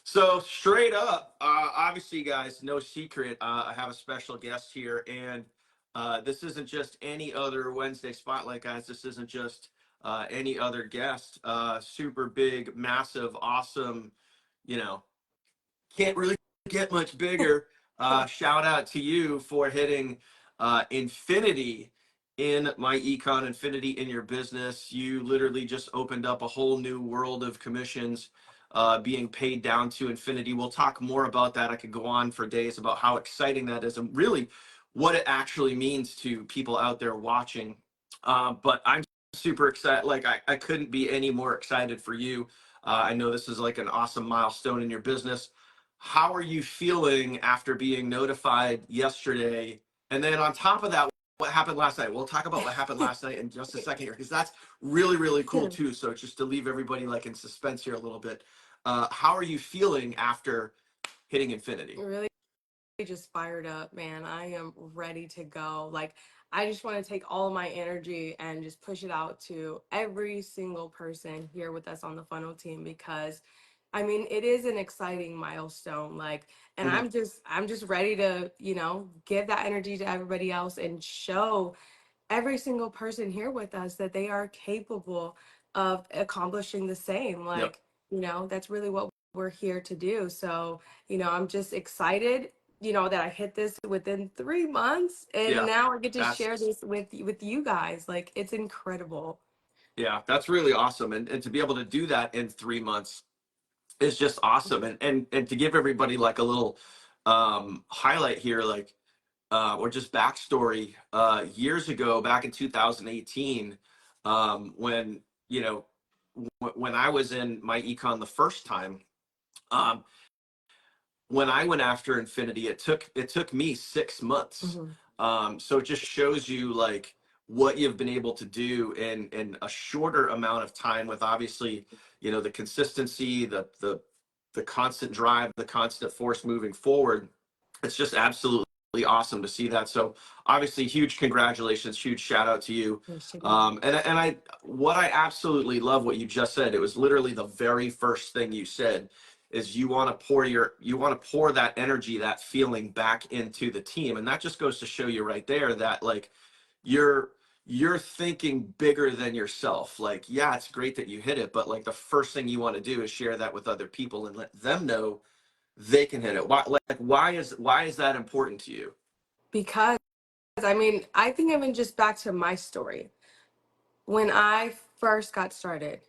So straight up, obviously, guys, no secret. I have a special guest here, and this isn't just any other Wednesday spotlight, guys. This isn't just any other guest. Super big, massive, awesome. You know, can't really get much bigger. Shout out to you for hitting infinity in myEcon's in your business. You literally just opened up a whole new world of commissions being paid down to infinity. We'll talk more about that. I could go on for days about how exciting that is and really what it actually means to people out there watching. But I'm super excited. Like I couldn't be any more excited for you. I know this is like an awesome milestone in your business. How are you feeling after being notified yesterday? And then on top of that, what happened last night? We'll talk about what happened last night in just a second here, because that's really, really cool too. So just to leave everybody like in suspense here a little bit, how are you feeling after hitting infinity? Really just fired up, man. I am ready to go. Like, I just want to take all of my energy and just push it out to every single person here with us on the funnel team because I mean, it is an exciting milestone. Like, and Mhm. I'm just ready to, give that energy to everybody else and show every single person here with us that they are capable of accomplishing the same. Yep. Like, that's really what we're here to do. So, I'm just excited, that I hit this within 3 months and Yeah. now I get to share That's this with you guys. Like, it's incredible. yeah, that's really awesome. And to be able to do that in 3 months is just awesome. And to give everybody like a little highlight here, like or just backstory, years ago, back in 2018, when when I was in myEcon the first time, um, when I went after infinity, it took me 6 months. Hmm. So it just shows you like what you've been able to do in a shorter amount of time with obviously, the consistency, the constant drive, the constant force moving forward. It's just absolutely awesome to see that. So obviously, huge congratulations, huge shout out to you. And I what I absolutely love what you just said. It was literally the very first thing you said is you want to pour that energy, that feeling back into the team. And that just goes to show you right there that like you're you're thinking bigger than yourself. Like, yeah, it's great that you hit it, but like the first thing you want to do is share that with other people and let them know they can hit it. Why is that important to you? Because I mean, I think even just back to my story. When I first got started,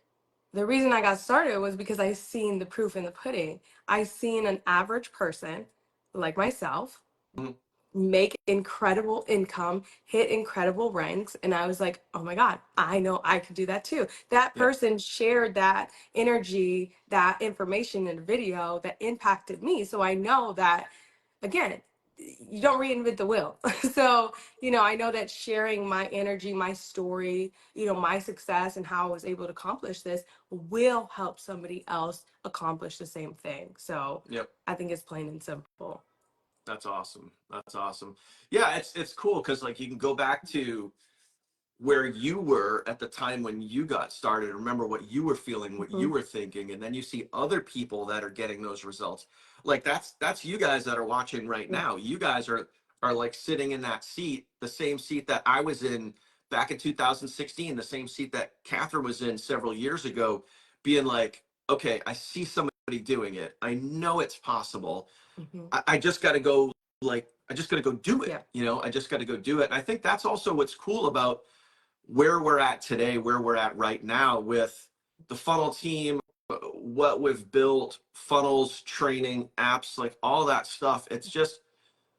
the reason I got started was because I seen the proof in the pudding. I seen an average person like myself Mhm. make incredible income, hit incredible ranks, and I was like, "Oh my god, I know I could do that too." That Yeah. person shared that energy, that information in a video that impacted me. So I know that again, you don't reinvent the wheel. So, I know that sharing my energy, my story, my success and how I was able to accomplish this will help somebody else accomplish the same thing. So, Yep. I think it's plain and simple. That's awesome. That's awesome. Yeah, it's cool because like you can go back to where you were at the time when you got started, remember what you were feeling, what you Mhm. were thinking, and then you see other people that are getting those results. Like that's you guys that are watching right Yeah. now. You guys are like sitting in that seat, the same seat that I was in back in 2016, the same seat that Catherine was in several years ago, being like, okay, I see somebody doing it. I know it's possible. Mhm. I just got to go, like, I just got to go do it. Yeah. I just got to go do it. And I think that's also what's cool about where we're at today, where we're at right now with the funnel team, what we've built, funnels, training, apps, like all that stuff. It's just,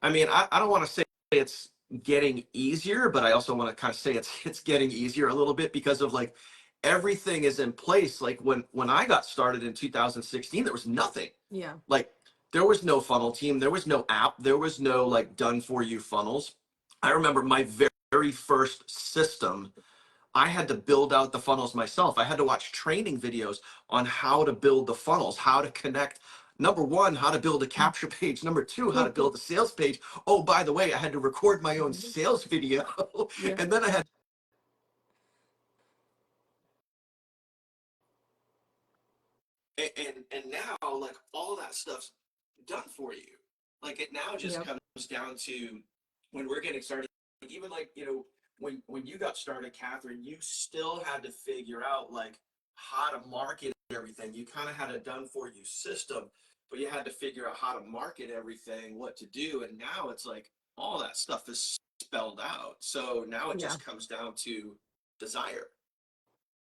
I mean, I don't want to say it's getting easier, but I also want to kind of say it's getting easier a little bit because of like everything is in place. Like when I got started in 2016, there was nothing. Yeah. Like there was no funnel team, there was no app, there was no like done for you funnels. I remember my very first system. I had to build out the funnels myself. I had to watch training videos on how to build the funnels, how to connect. Number one, how to build a capture page. Number two, how to build a sales page. Oh, by the way, I had to record my own sales video. Yeah. And then I had and and now like all that stuff's done for you. Like it now just Yep. comes down to when we're getting started, even like, you know, when you got started, Catherine, you still had to figure out like how to market everything. You kind of had a done for you system, but you had to figure out how to market everything, what to do. And now it's like all that stuff is spelled out. So now it Yeah. just comes down to desire.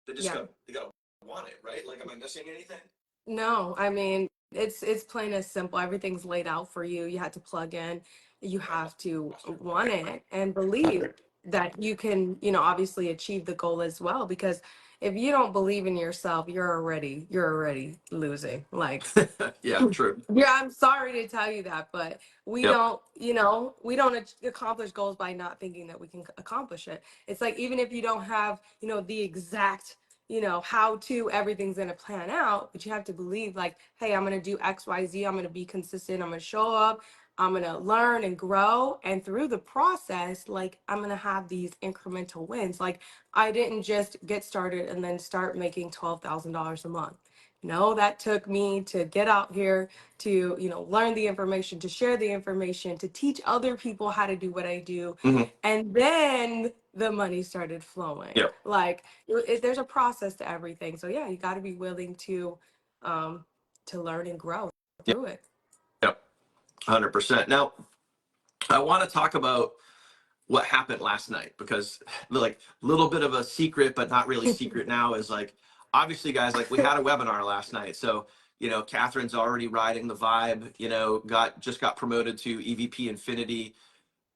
Yeah. They gotta want it, right? Like, am I missing anything? No, I mean, it's plain as simple. Everything's laid out for you. You had to plug in. You have to want it and believe that you can, obviously achieve the goal as well. Because if you don't believe in yourself, you're already losing. Like, Yeah, true. yeah, I'm sorry to tell you that, but we Yep. don't, we don't accomplish goals by not thinking that we can accomplish it. It's like even if you don't have, the exact, how to everything's going to plan out, but you have to believe like, hey, I'm going to do X, Y, Z. I'm going to be consistent. I'm going to show up. I'm going to learn and grow. And through the process, like I'm going to have these incremental wins. Like I didn't just get started and then start making $12,000 a month. No, that took me to get out here to, learn the information, to share the information, to teach other people how to do what I do. Mm-hmm. And then the money started flowing. Yep. Like there's a process to everything. So yeah, you got to be willing um, to learn and grow Yep. through it. Yep. 100%. Now, I want to talk about what happened last night because like a little bit of a secret, but not really secret now is like, obviously guys, like we had a webinar last night. So, you know, Catherine's already riding the vibe, you know, just got promoted to EVP Infinity.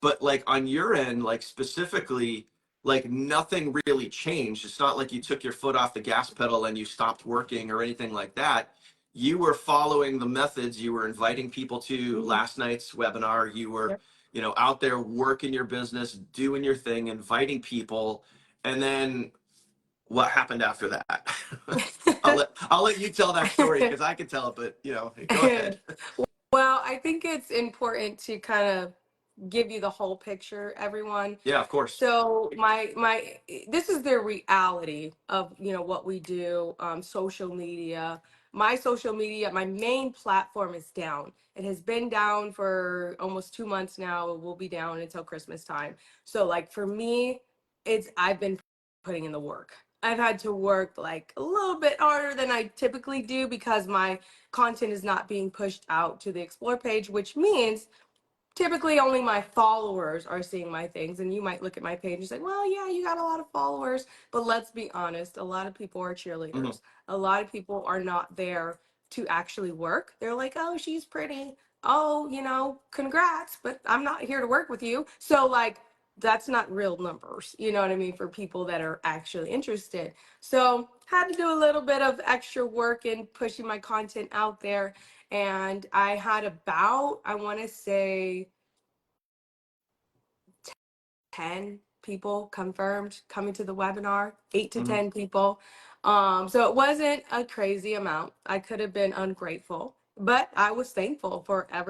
But like on your end, like specifically, like nothing really changed. It's not like you took your foot off the gas pedal and you stopped working or anything like that. You were following the methods. You were inviting people to last night's webinar. You were, Yep. you know, out there working your business, doing your thing, inviting people. And then what happened after that? I'll let you tell that story because I can tell it, but you know, go ahead. Well, I think it's important to kind of give you the whole picture, everyone. Yeah, of course. So my this is the reality of what we do. Social media. My social media, my main platform is down. It has been down for almost 2 months now. It will be down until Christmas time. So like for me, I've been putting in the work. I've had to work like a little bit harder than I typically do because my content is not being pushed out to the explore page, which means typically only my followers are seeing my things. And you might look at my page and say, well, yeah, you got a lot of followers, but let's be honest, a lot of people are Mm-hmm. cheerleaders. A lot of people are not there to actually work. They're like, oh, she's pretty, oh, congrats, but I'm not here to work with you. So like that's not real numbers, you know what I mean, for people that are actually interested. So had to do a little bit of extra work in pushing my content out there. And I had about, I want to say, 10 people confirmed coming to the webinar, 8 to Mm-hmm. 10 people. So it wasn't a crazy amount. I could have been ungrateful, but I was thankful for every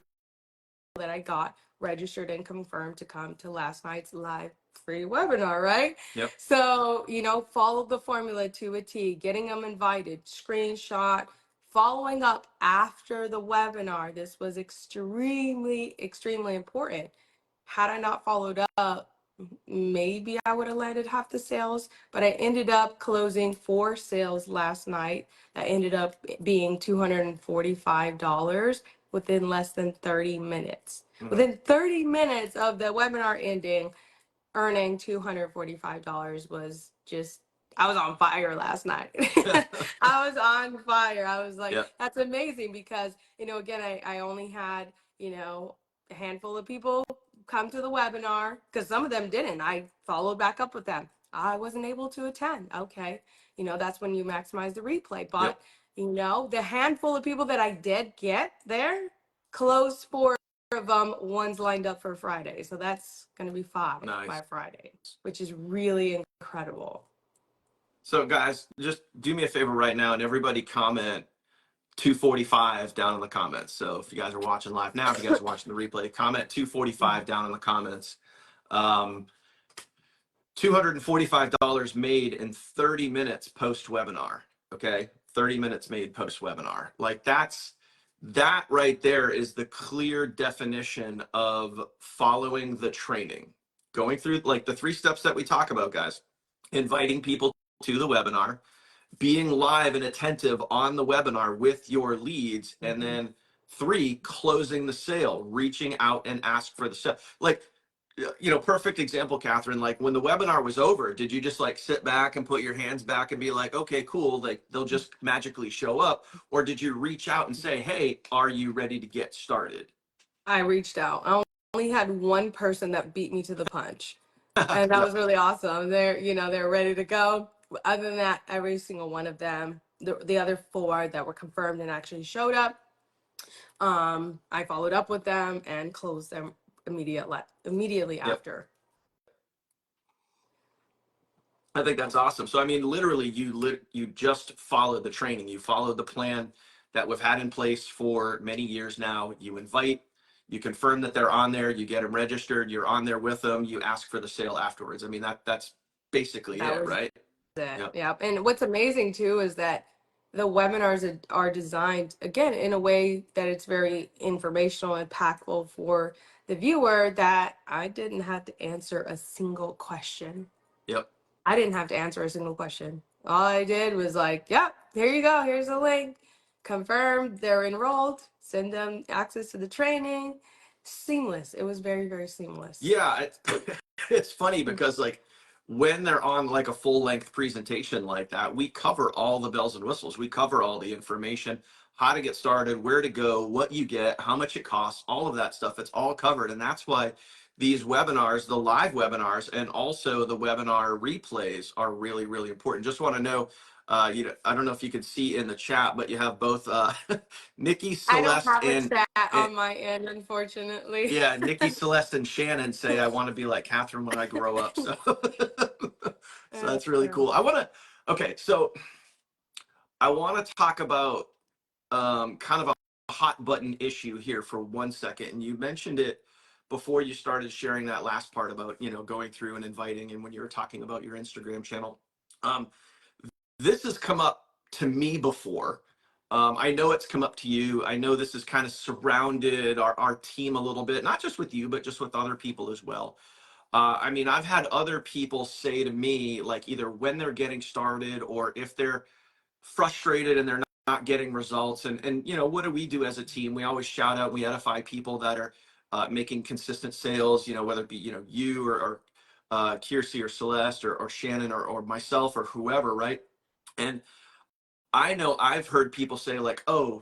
that I got registered and confirmed to come to last night's live free webinar, right? Yep. So, follow the formula to a T, getting them invited, screenshot, following up after the webinar. This was extremely, extremely important. Had I not followed up, maybe I would have landed half the sales, but I ended up closing 4 sales last night. That ended up being $245 within less than 30 minutes. Mm-hmm. Within 30 minutes of the webinar ending, earning $245 was just, I was on fire last night. I was on fire. I was like, Yep. that's amazing because, again, I only had, a handful of people come to the webinar because some of them didn't. I followed back up with them. I wasn't able to attend. Okay. That's when you maximize the replay. But, Yep. the handful of people that I did get there closed for of one's lined up for Friday. So that's going to be 5 by Nice. Friday, which is really incredible. So guys, just do me a favor right now and everybody comment 245 down in the comments. So if you guys are watching live now, if you guys are watching the replay, comment 245 down in the comments. $245 made in 30 minutes post webinar. Okay. 30 minutes made post webinar. Like that right there is the clear definition of following the training. Going through like the 3 steps that we talk about, guys. Inviting people to the webinar, being live and attentive on the webinar with your leads, and then 3, closing the sale, reaching out and ask for the sale. Like, perfect example, Catherine. Like when the webinar was over, did you just like sit back and put your hands back and be like, okay, cool, like they'll just magically show up? Or did you reach out and say, hey, are you ready to get started? I reached out. I only had one person that beat me to the punch. And that was Yep. really awesome. They're ready to go. Other than that, every single one of them, the other 4 that were confirmed and actually showed up, I followed up with them and closed them immediately Yep. after. I think that's awesome. So I mean, literally, you just followed the training. You followed the plan that we've had in place for many years now. You invite, you confirm that they're on there, you get them registered, you're on there with them, you ask for the sale afterwards. I mean, that's basically That it, was right? it. Yep. Yeah. And what's amazing too is that the webinars are designed again in a way that it's very informational, impactful for the viewer, that I didn't have to answer a single question. Yep. I didn't have to answer a single question. All I did was like, yep, here you go. Here's the link. Confirm they're enrolled. Send them access to the training. Seamless. It was very, very seamless. Yeah, it's funny because like when they're on like a full length presentation like that, we cover all the bells and whistles. We cover all the information, how to get started, where to go, what you get, how much it costs, all of that stuff. It's all covered. And that's why these webinars, the live webinars, and also the webinar replays are really, really important. Just want to know, I don't know if you can see in the chat, but you have both Nikki, I don't Celeste, have a chat and on my end, unfortunately. yeah, Nikki, Celeste, and Shannon say I want to be like Catherine when I grow up. So, so that's really Yeah. cool. Okay, so I want to talk about kind of a hot button issue here for 1 second. And you mentioned it before you started sharing that last part about, going through and inviting, and when you were talking about your Instagram channel. Um, this has come up to me before. I know it's come up to you. I know this has kind of surrounded our team a little bit, not just with you, but just with other people as well. I mean, I've had other people say to me, like either when they're getting started or if they're frustrated and they're not getting results. And what do we do as a team? We always shout out, we edify people that are making consistent sales, whether it be, you or Kiersey or Celeste or Shannon or myself or whoever, right? And I know I've heard people say like, oh,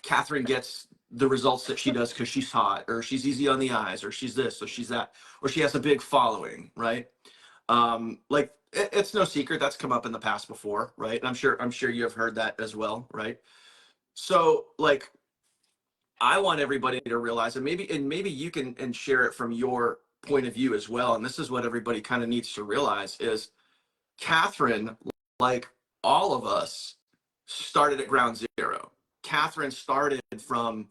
Catherine gets the results that she does because she's hot, or she's easy on the eyes, or she's this, or she's that, or she has a big following, right? Like it's no secret that's come up in the past before, right? And I'm sure you have heard that as well, right? So like I want everybody to realize, and maybe you can and share it from your point of view as well. And this is what everybody kind of needs to realize is Catherine, like all of us, started at ground zero. Catherine started from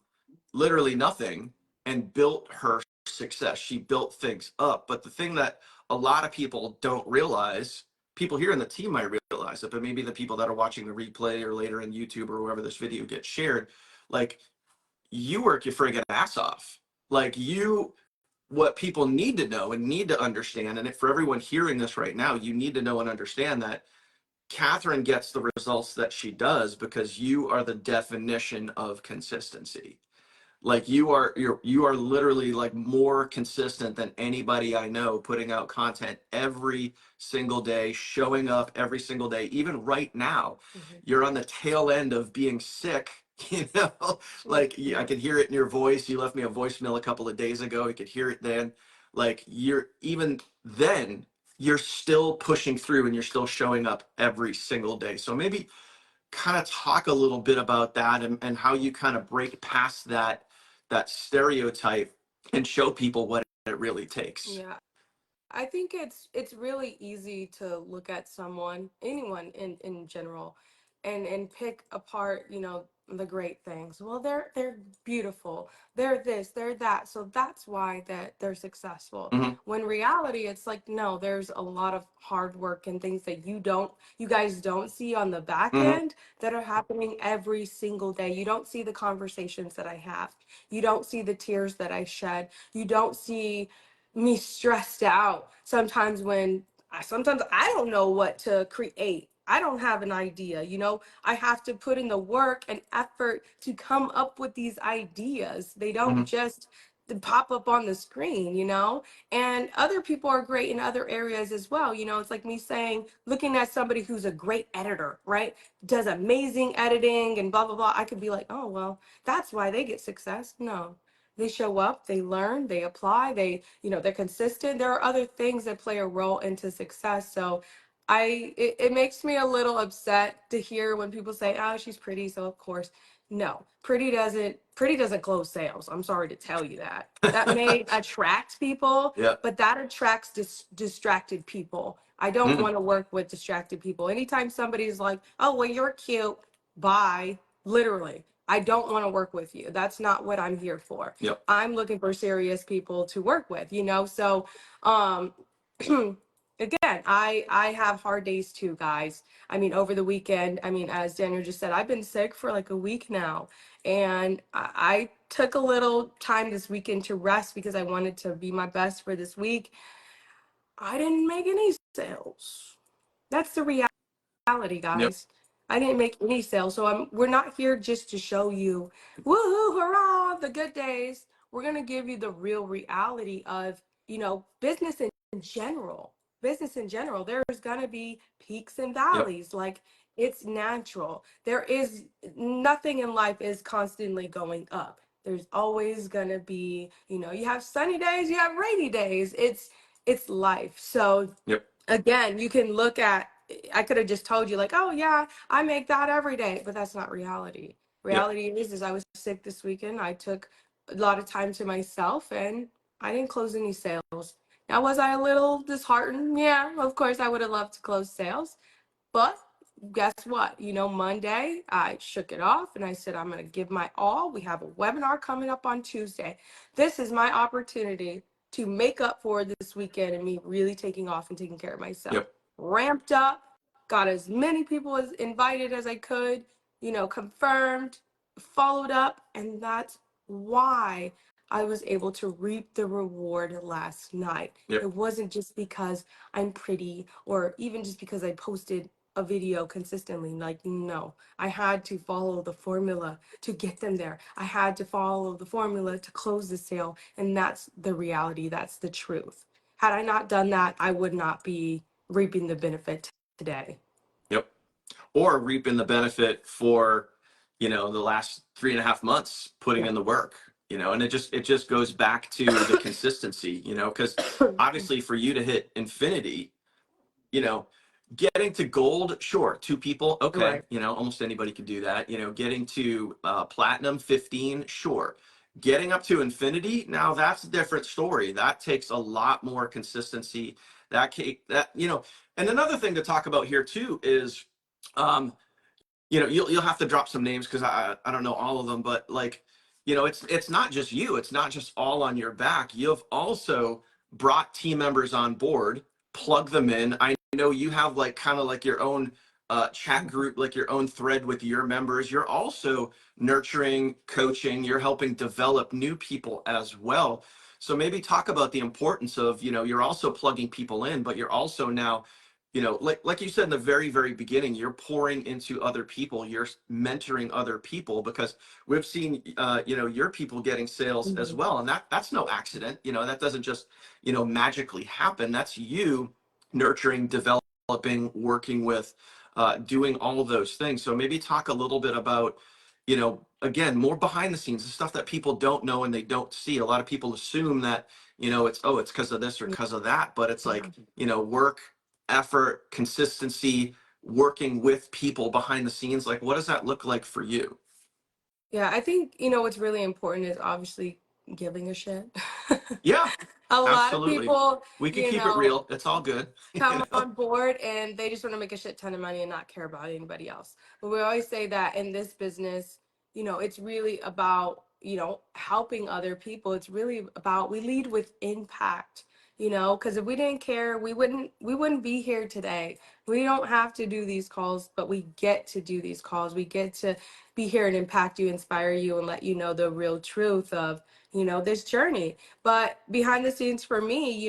literally nothing and built her success. She built things up. But the thing that a lot of people don't realize, people here in the team might realize it, but maybe the people that are watching the replay or later in YouTube or wherever this video gets shared, like you work your friggin' ass off. Like what people need to know and need to understand, and for everyone hearing this right now, you need to know and understand that Catherine gets the results that she does because you are the definition of consistency. Like you are literally like more consistent than anybody I know, putting out content every single day, showing up every single day. Even right now, you're on the tail end of being sick. you know like I could hear it in your voice. You left me a voicemail a couple of days ago. You could hear it then. Like you're even then you're still pushing through and you're still showing up every single day. So maybe kind of talk a little bit about that, and how you kind of break past that stereotype and show people what it really takes. Yeah. I think it's really easy to look at anyone in general, and pick apart, the great things. Well, they're beautiful. They're this, they're that. So that's why that they're successful. Hmm. When reality, it's like no, there's a lot of hard work and things that you guys don't see on the back Hmm. end that are happening every single day. You don't see the conversations that I have. You don't see the tears that I shed. You don't see me stressed out sometimes when sometimes I don't know what to create. I don't have an idea, I have to put in the work and effort to come up with these ideas. They don't Hmm. just pop up on the screen. And other people are great in other areas as well. It's like me saying, looking at somebody who's a great editor, right? Does amazing editing and blah, blah, blah. I could be like, oh, well, that's why they get success. No, they show up, they learn, they apply, they're consistent. There are other things that play a role into success. So it makes me a little upset to hear when people say, oh, she's pretty, so of course. No, pretty doesn't close sales. I'm sorry to tell you that. That may attract people, Yeah. but that attracts distracted people. I don't Mm. want to work with distracted people. Anytime somebody's like, oh, well, you're cute, bye, literally. I don't want to work with you. That's not what I'm here for. Yep. I'm looking for serious people to work with. So um again, I have hard days too, guys. I mean, over the weekend, I mean, as Daniel just said, I've been sick for like a week now. And I took a little time this weekend to rest because I wanted to be my best for this week. I didn't make any sales. That's the reality, Yep. guys. I didn't make any sales. So we're not here just to show you, woohoo, hurrah, the good days. We're going to give you the real reality of, business in general. Business in general. There's going to be peaks and Yep. valleys. Like it's natural. There is nothing in life is constantly going up. There's always going to be, you have sunny days, you have rainy days. It's life. So Yep. again, you can look at, I could have just told you like, oh yeah, I make that every day, but that's not reality. Yep. Reality is I was sick this weekend. I took a lot of time to myself and I didn't close any sales. Now, was I a little disheartened? Yeah, of course I would have loved to close sales, but guess what? Monday, I shook it off and I said, I'm going to give my all. We have a webinar coming up on Tuesday. This is my opportunity to make up for this weekend and me really taking off and taking care of myself. Yep. Ramped up, got as many people as invited as I could, confirmed, followed up. And that's why I was able to reap the reward last night. Yep. It wasn't just because I'm pretty or even just because I posted a video consistently. Like, no, I had to follow the formula to get them there. I had to follow the formula to close the sale. And that's the reality. That's the truth. Had I not done that, I would not be reaping the benefit today. Yep. Or reaping the benefit for, the last 3.5 months putting Yeah. in the work, and it just goes back to the consistency, because obviously for you to hit infinity, you know, getting to gold, sure, two people, okay, Right. almost anybody could do that. Getting to platinum 15, sure. Getting up to infinity, now that's a different story. That takes a lot more consistency. And another thing to talk about here too is, um, you'll have to drop some names because I don't know all of them, but like, it's not just you, it's not just all on your back. You've also brought team members on board, plug them in. I know you have like kind of like your own chat group, like your own thread with your members. You're also nurturing, coaching, you're helping develop new people as well. So maybe talk about the importance of, you're also plugging people in, but you're also now, like you said in the very, very beginning, you're pouring into other people, you're mentoring other people, because we've seen, your people getting sales as Mhm. well. And that's no accident. That doesn't just, magically happen. That's you nurturing, developing, working with, doing all of those things. So maybe talk a little bit about, again, more behind the scenes, the stuff that people don't know and they don't see. A lot of people assume that, it's because of this or because of that, but it's like, work, effort, consistency, working with people behind the scenes. Like, what does that look like for you? Yeah, I think, what's really important is obviously giving a shit. Yeah, A lot of absolutely. people, We can you keep it know, real. It's all good. come on board and they just want to make a shit ton of money and not care about anybody else. But we always say that in this business, it's really about, helping other people. It's really about, we lead with impact, because if we didn't care, we wouldn't be here today. We don't have to do these calls, but we get to do these calls. We get to be here and impact you, inspire you, and let you know the real truth of, this journey. But behind the scenes for me,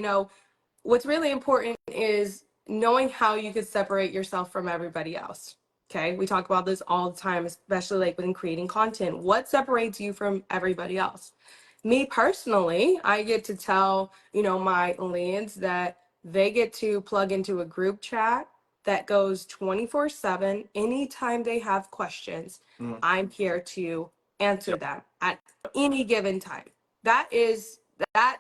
what's really important is knowing how you could separate yourself from everybody else. Okay, we talk about this all the time, especially like when creating content. What separates you from everybody else? Me personally, I get to tell, my leads that they get to plug into a group chat that goes 24/7. Anytime they have questions, Mhm. I'm here to answer Yep. them at any given time. That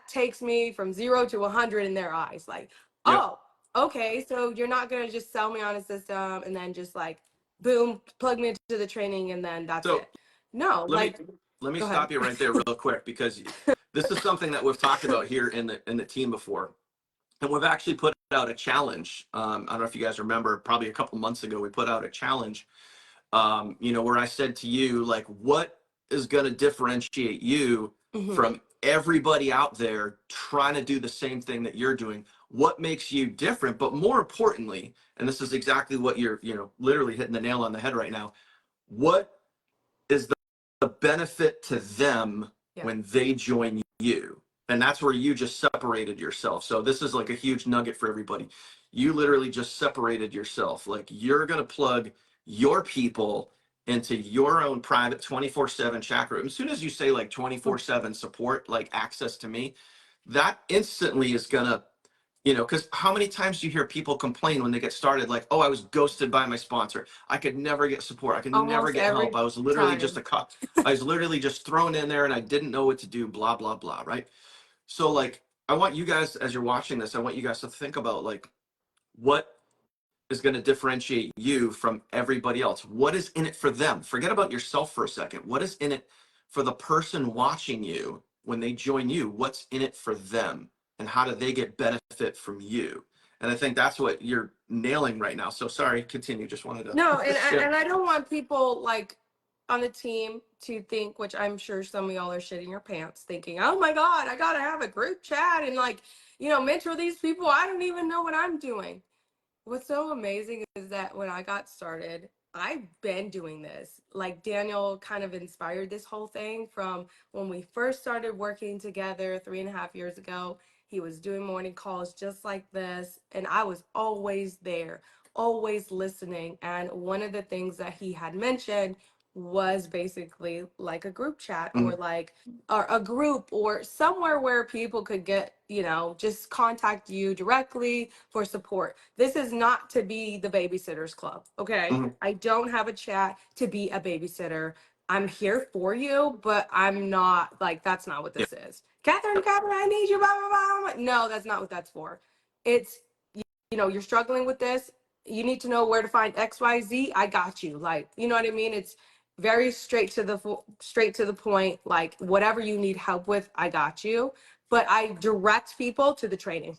takes me from 0 to 100 in their eyes. Like, Yep. oh, okay, so you're not going to just sell me on a system and then just like, boom, plug me into the training and then that's So it. No, let me like, let me go ahead. stop you right there real quick, because this is something that we've talked about here in the team before. And we've actually put out a challenge. I don't know if you guys remember, probably a couple months ago, we put out a challenge, where I said to you, like, what is going to differentiate you Hmm. from everybody out there trying to do the same thing that you're doing? What makes you different? But more importantly, and this is exactly what you're, literally hitting the nail on the head right now. What is the benefit to them Yeah. when they join you? And that's where you just separated yourself. So this is like a huge nugget for everybody. You literally just separated yourself. Like, you're going to plug your people into your own private 24/7 chat room. As soon as you say like 24/7 support, like access to me, that instantly is going to, because how many times do you hear people complain when they get started, like, oh, I was ghosted by my sponsor. I could never get support. I could never Almost get help. every I was literally just time. I was literally just thrown in there and I didn't know what to do, blah, blah, blah. Right. So, like, I want you guys, as you're watching this, I want you guys to think about, like, what is going to differentiate you from everybody else? What is in it for them? Forget about yourself for a second. What is in it for the person watching you when they join you? What's in it for them? And how do they get benefit from you? And I think that's what you're nailing right now. So sorry, continue. Just wanted No, to and share. and I don't want people like on the team to think, which I'm sure some of y'all are shitting your pants thinking, oh my God, I gotta have a group chat and like, mentor these people. I don't even know what I'm doing. What's so amazing is that when I got started, I've been doing this. Like Daniel kind of inspired this whole thing from when we first started working together 3.5 years ago. He was doing morning calls just like this, and I was always there, always listening. And one of the things that he had mentioned was basically like a group chat or Mhm. like or a group or somewhere where people could get, just contact you directly for support. This is not to be the babysitters club, okay? Mhm. I don't have a chat to be a babysitter. I'm here for you, but I'm not like, that's not what Yep. this is. Catherine, I need you, blah, blah, blah. No, that's not what that's for. It's, you're struggling with this. You need to know where to find XYZ. I got you. Like, you know what I mean? It's very straight to the point. Like, whatever you need help with, I got you. But I direct people to the training.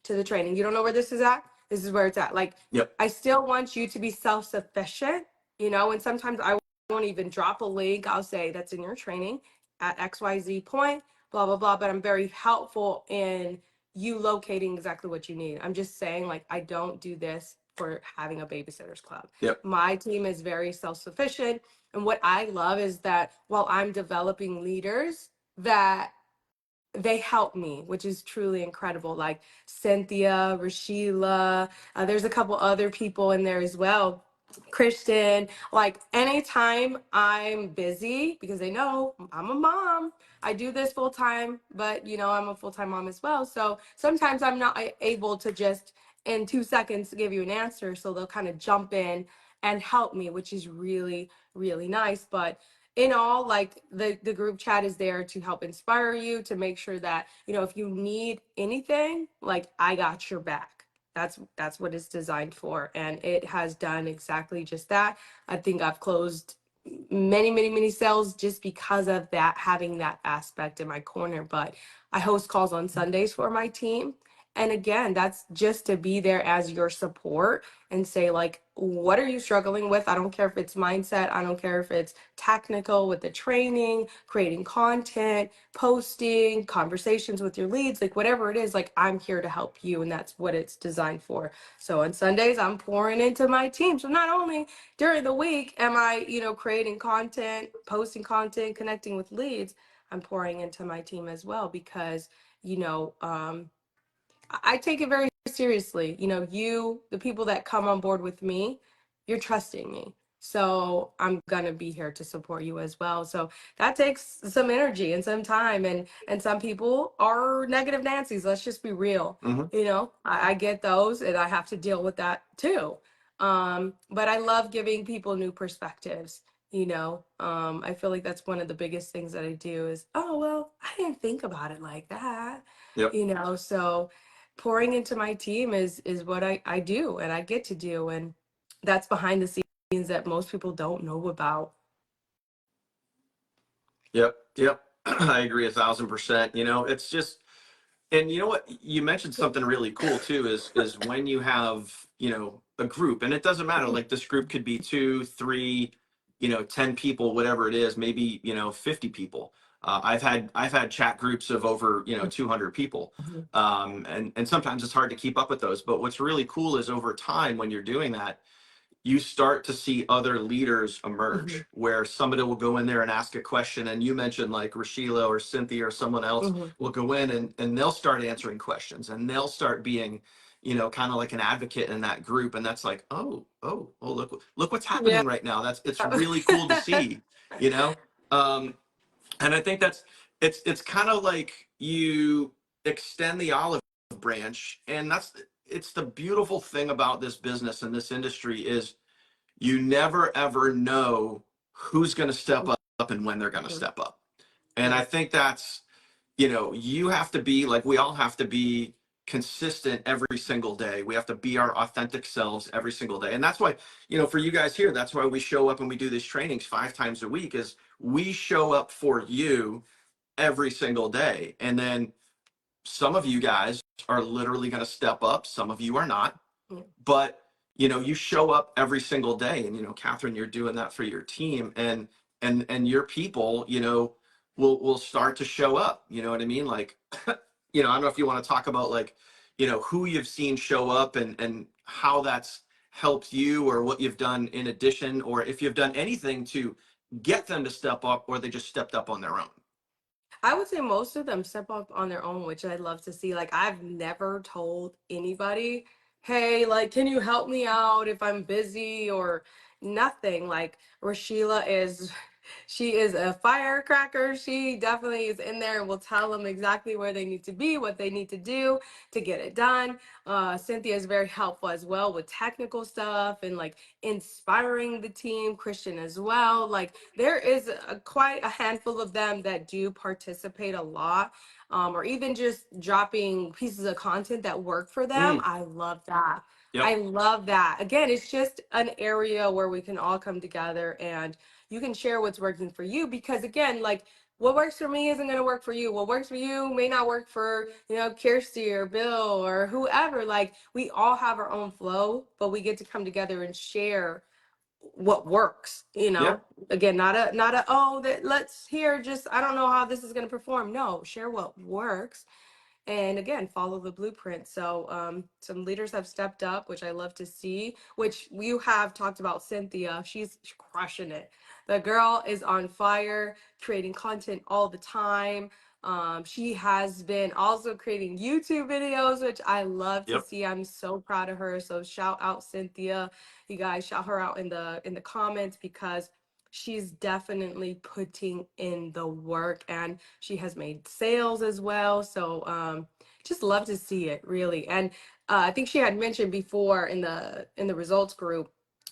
To the training. You don't know where this is at? This is where it's at. Like, Yep. I still want you to be self-sufficient, and sometimes I won't even drop a link. I'll say that's in your training at XYZ point, blah, blah, blah. But I'm very helpful in you locating exactly what you need. I'm just saying, like, I don't do this for having a babysitters club. Yep. My team is very self-sufficient. And what I love is that while I'm developing leaders, that they help me, which is truly incredible. Like Cynthia, Rashila, there's a couple other people in there as well. Christian, like anytime I'm busy, because they know I'm a mom, I do this full time, but I'm a full time mom as well. So sometimes I'm not able to just in 2 seconds give you an answer. So they'll kind of jump in and help me, which is really, really nice. But in all, like the group chat is there to help inspire you, to make sure that if you need anything, like I got your back. That's what it's designed for, and it has done exactly just that. I think I've closed many, many, many sales just because of that, having that aspect in my corner. But I host calls on Sundays for my team, And again, that's just to be there as your support and say, like, what are you struggling with? I don't care if it's mindset, I don't care if it's technical with the training, creating content, posting, conversations with your leads, like whatever it is, like I'm here to help you. And that's what it's designed for. So on Sundays, I'm pouring into my team. So not only during the week am I, creating content, posting content, connecting with leads, I'm pouring into my team as well because, you know, I take it very seriously. The people that come on board with me, you're trusting me. So I'm gonna be here to support you as well. So that takes some energy and some time, and some people are negative Nancy's. Let's just be real. Hmm. I get those, and I have to deal with that too. But I love giving people new perspectives. I feel like that's one of the biggest things that I do is, oh well, I didn't think about it like that. Yep. So pouring into my team is what I do and I get to do, and that's behind the scenes that most people don't know about. Yep. Yep. I agree 1,000%. It's just, and you know what? You mentioned something really cool too, is when you have, a group, and it doesn't matter, like this group could be two, three, 10 people, whatever it is, maybe, 50 people. I've had chat groups of over, 200 people. Mhm. And sometimes it's hard to keep up with those. But what's really cool is over time when you're doing that, you start to see other leaders Mhm. emerge where somebody will go in there and ask a question. And you mentioned like Rashila or Cynthia or someone else Mhm. will go in and they'll start answering questions and they'll start being, kind of like an advocate in that group. And that's like, oh, look what's Yeah. happening right now. It's really cool to see, you know? And I think it's kind of like you extend the olive branch. And it's the beautiful thing about this business and this industry is you never ever know who's going to step up and when they're going to Mhm. step up. And I Yeah. think that's, you have to be like, we all have to be consistent every single day. We have to be our authentic selves every single day. And that's why, for you guys here, that's why we show up and we do these trainings 5 times a week is we show up for you every single day. And then some of you guys are literally going to step up. Some of you are not, Yeah. but you show up every single day. And Catherine, you're doing that for your team, and your people will start to show up. You know what I mean? Like I don't know if you want to talk about like who you've seen show up and how that's helped you, or what you've done in addition, or if you've done anything to get them to step up, or they just stepped up on their own. I would say most of them step up on their own, which I'd love to see. Like, I've never told anybody, hey, like, can you help me out if I'm busy or nothing? Like, Rashila is, she is a firecracker. She definitely is in there and will tell them exactly where they need to be, what they need to do to get it done. Cynthia is very helpful as well with technical stuff and like inspiring the team. Christian as well. Like there is quite a handful of them that do participate a lot, or even just dropping pieces of content that work for them. Mm, I love that. yep. I love that. Again, it's just an area where we can all come together and you can share what's working for you because again, like what works for me isn't going to work for you. What works for you may not work for, Kirsty or Bill or whoever. Like we all have our own flow, but we get to come together and share what works, Yep. again, not a oh that let's hear just I don't know how this is going to perform. No, share what works and again follow the blueprint. So some leaders have stepped up, which I love to see, which you have talked about. Cynthia, she's crushing it. The girl is on fire, creating content all the time. She has been also creating YouTube videos, which I love to Yep. see. I'm so proud of her. So shout out Cynthia. You guys shout her out in the comments because she's definitely putting in the work and she has made sales as well. So just love to see it really. And I think she had mentioned before in the results group,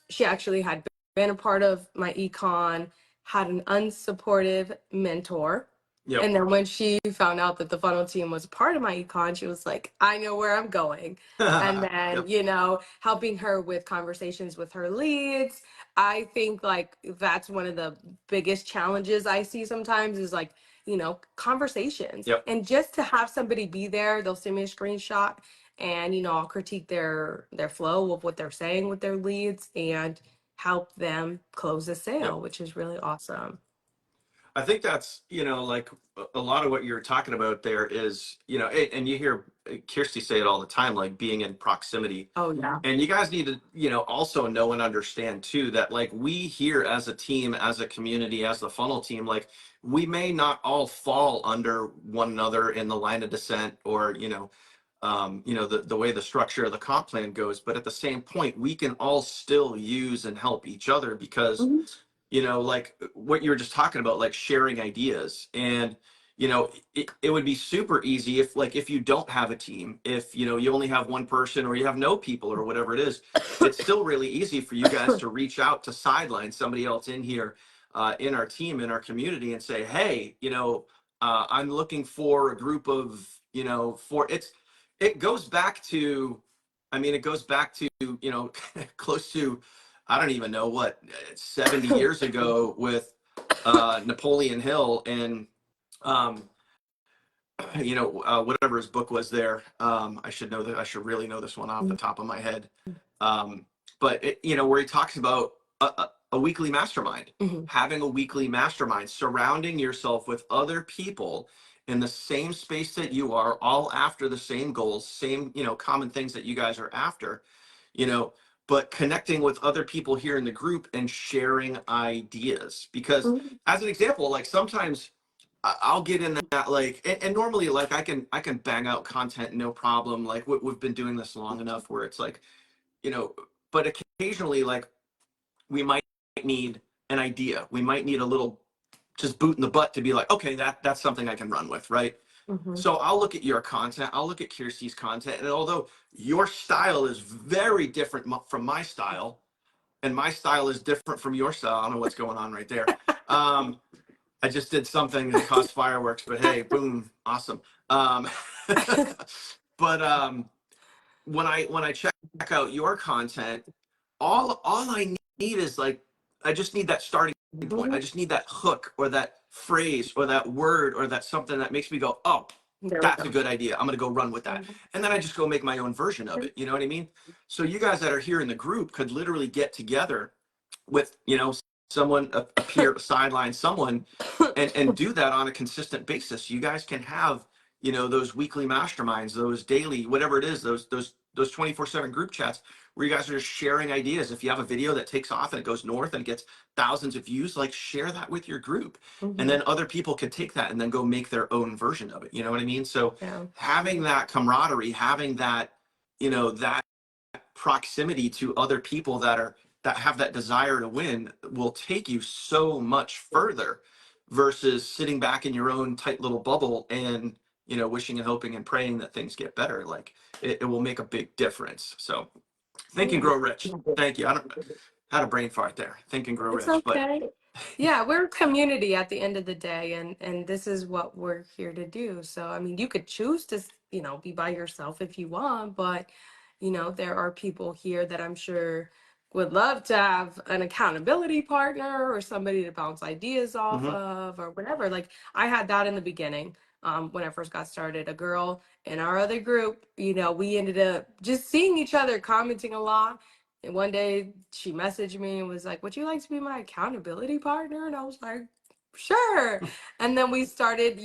she actually had been a part of my econ, had an unsupportive mentor. Yep. And then when she found out that the funnel team was part of my econ, she was like, I know where I'm going. And then, Yep. helping her with conversations with her leads. I think like that's one of the biggest challenges I see sometimes is like, conversations. Yep. And just to have somebody be there, they'll send me a screenshot and, I'll critique their flow of what they're saying with their leads and help them close a Yep. sale, which is really awesome. I think that's, like a lot of what you're talking about there is, and you hear Kirsty say it all the time, like being in proximity. Oh yeah. And you guys need to, also know and understand too that like we here as a team, as a community, as the funnel team, like we may not all fall under one another in the line of descent or, the way the structure of the comp plan goes. But at the same point, we can all still use and help each other because Mhm. like what you were just talking about, like sharing ideas. And, it would be super easy if you don't have a team, if, you only have one person or you have no people or whatever it is, it's still really easy for you guys to reach out to sideline somebody else in here, in our team, in our community and say, hey, I'm looking for a group of, it goes back to, it goes back to, close to, I don't even know what, 70 years ago with Napoleon Hill and um, whatever his book was there. I should know that. I should really know this one off the top of my head. Um, but where he talks about a weekly mastermind, Mhm. having a weekly mastermind, surrounding yourself with other people in the same space that you are, all after the same goals, same, common things that you guys are after, you know, but connecting with other people here in the group and sharing ideas. Because Mhm. as an example, like sometimes I'll get in that like, and normally like I can bang out content no problem. Like we've been doing this long enough where it's like, you know, but occasionally like we might need an idea. We might need a little just boot in the butt to be like, okay, that's something I can run with, right? Mhm. So I'll look at your content, I'll look at Kirsty's content, and although your style is very different from my style, and my style is different from your style, I don't know what's going on right there. I just did something that caused fireworks, but hey, boom, awesome. Um, but when I check out your content, all I need is like I just need that starting point. I Mhm. just need that hook or that phrase or that word or that something that makes me go, oh, There we that's a go. good idea. I'm gonna go run with that. And then I just go make my own version of it. You know what I mean? So you guys that are here in the group could literally get together with, someone, a peer, a sideline, someone, and do that on a consistent basis. You guys can have, those weekly masterminds, those daily, whatever it is, those 24/7 group chats where you guys are just sharing ideas. If you have a video that takes off and it goes north and it gets thousands of views, like share that with your group. And Mhm. then other people could take that and then go make their own version of it. You know what I mean? So Yeah. having that camaraderie, having that, that proximity to other people that have that desire to win will take you so much further versus sitting back in your own tight little bubble and wishing and hoping and praying that things get better. Like it will make a big difference. So think and grow rich. Thank you. I don't had a brain fart there. Think and grow It's rich. But okay. Yeah, we're a community at the end of the day, and this is what we're here to do. So, I mean, you could choose to, be by yourself if you want, but there are people here that I'm sure would love to have an accountability partner or somebody to bounce ideas off mhm. of or whatever. Like I had that in the beginning. When I first got started, a girl in our other group, we ended up just seeing each other, commenting a lot. And one day she messaged me and was like, would you like to be my accountability partner? And I was like, sure. And then we started,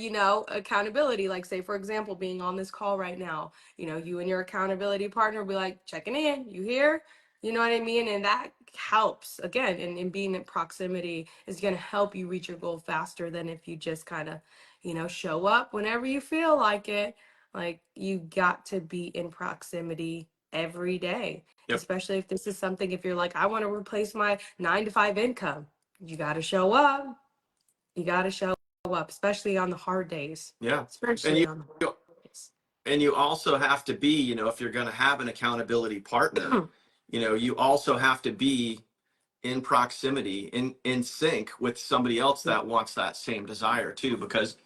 accountability. Like, say, for example, being on this call right now, you and your accountability partner will be like, checking in, you here? You know what I mean? And that helps again. And being in proximity is going to help you reach your goal faster than if you just kind of, show up whenever you feel like it. Like, you got to be in proximity every day, Yep. especially if this is something, if you're like, I want to replace my 9 to 5 income, you got to show up. You got to show up, especially on the hard days, Yeah. And especially you on the hard days. and you also have to be, if you're going to have an accountability partner, you also have to be in proximity, in sync with somebody else that wants that same desire too. Because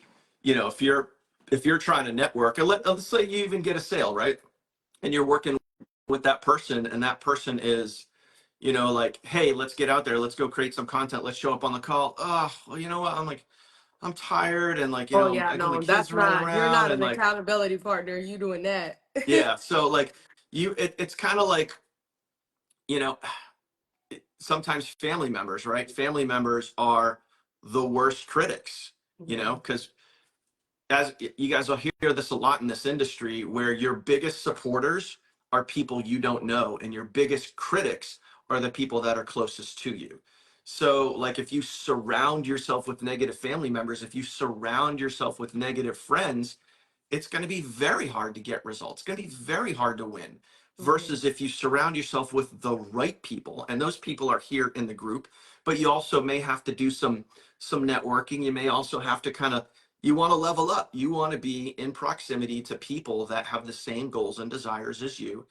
if you're trying to network, and let's say you even get a sale, right? And you're working with that person, and that person is, like, hey, let's get out there, let's go create some content, let's show up on the call. Oh, well, you know what? I'm tired, and like, Oh yeah, I got my no, kids that's running not. You're around, not and an like, accountability partner. You doing that? yeah. So like, it's kind of like, you know, sometimes family members, right? Family members are the worst critics, Yeah. because as you guys will hear this a lot in this industry, where your biggest supporters are people you don't know, and your biggest critics are the people that are closest to you. So like, if you surround yourself with negative family members, if you surround yourself with negative friends, it's going to be very hard to get results. It's going to be very hard to win. Hmm. Versus if you surround yourself with the right people, and those people are here in the group, but you also may have to do some networking. You may also have to kind of, you want to level up. You want to be in proximity to people that have the same goals and desires as you,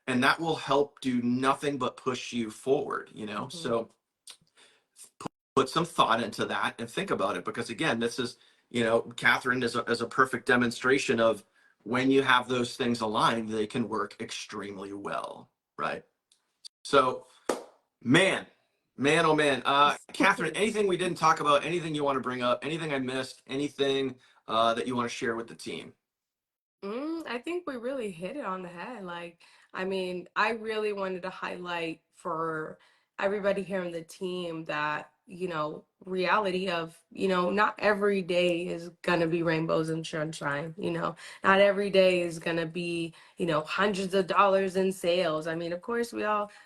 and that will help do nothing but push you forward. Hmm. So put some thought into that and think about it, because again, this is, Catherine is a perfect demonstration of, when you have those things aligned, they can work extremely well, right? So, man, man, oh man, Catherine, anything we didn't talk about, anything you want to bring up, anything I missed, anything that you want to share with the team? I think we really hit it on the head. I mean, I really wanted to highlight for everybody here on the team that, reality of, not every day is going to be rainbows and sunshine, not every day is going to be, hundreds of dollars in sales. I mean, of course,